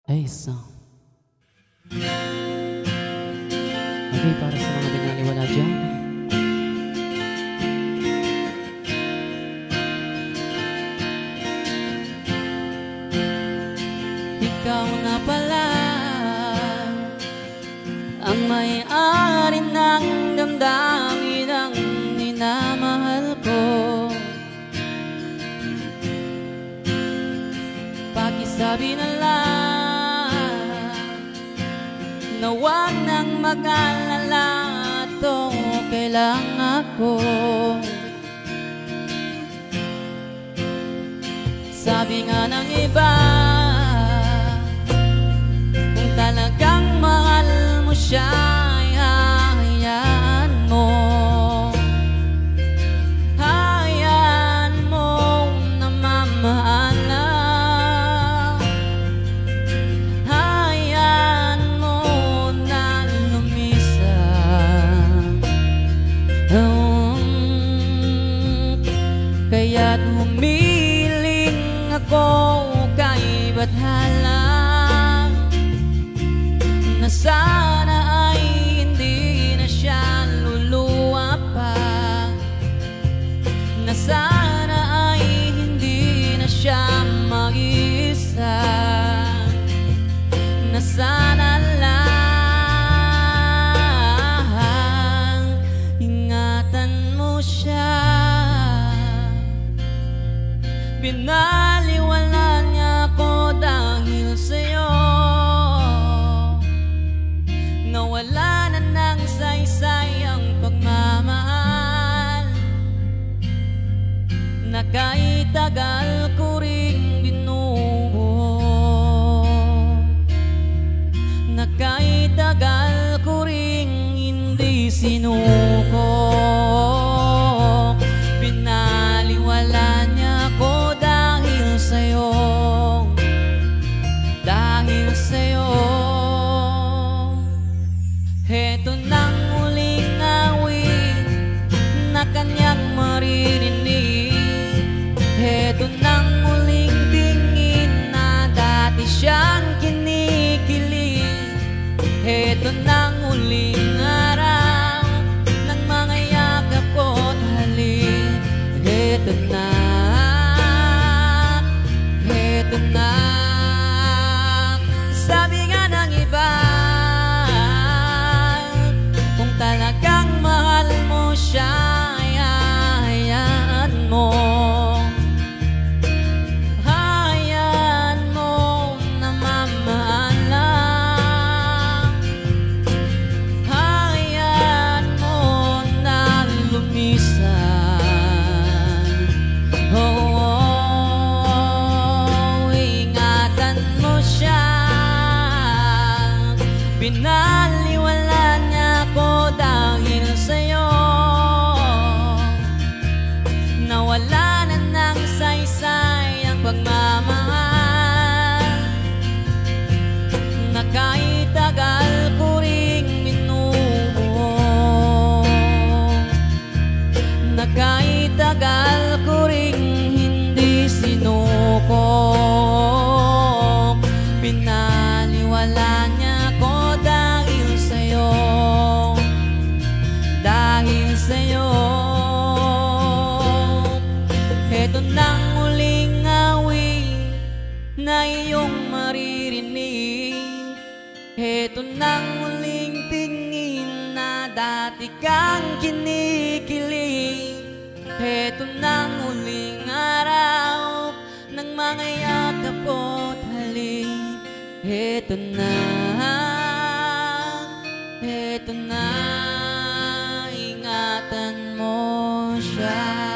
Ay, song. Okay, para sa mga binaliwala dyan. Ikaw na pala ang may-ari ng damdamin ng minamahal ko. Pakisabi na lang na huwag nang mag-alala at okay lang ako. Sabi nga ng iba, kung talagang mahal mo siya, hayaan mo. Hayaan mo na mamahala. Hayaan mo na lumisan. Kaya't humiling ako kay bathala na sana ay hindi na siya luluwa pa, na sana ay hindi na siya mag-iisa, na sana lang ingatan mo siya. Binaliwala niya ako dahil sa'yo, nawala na ng saysay ang pagmamahal na kahit tagal ko ring binuo, na kahit tagal ko ring hindi sinuko. Binaliwala niya ako dahil sa'yo, dahil sa'yo. Heto nang muling awit na kanyang maririnig. Heto nang muling tingin na dati siyang kinikilig. Heto nang muling araw ng mga yakap ko't halik. Heto na, heto na. Sabi nga ng iba, kung talagang mahal mo siya, hayaan mo. Hayaan mo na mamahala. Hayaan mo na lumisan. Ingatan mo siya. Binaliwala niya ako dahil sa'yo, nawala na ng saysay ang pagmamahal na kahit tagal ko ring binuo, na kahit tagal ko ring hindi sinuko. Binaliwala niya ako dahil sa'yo, dahil sa'yo. Heto nang muling awit na iyong maririnig. Heto nang muling tingin na dati kang kinikilig. Heto nang muling araw ng mga yakap ko't halik. Heto na, ingatan mo siya.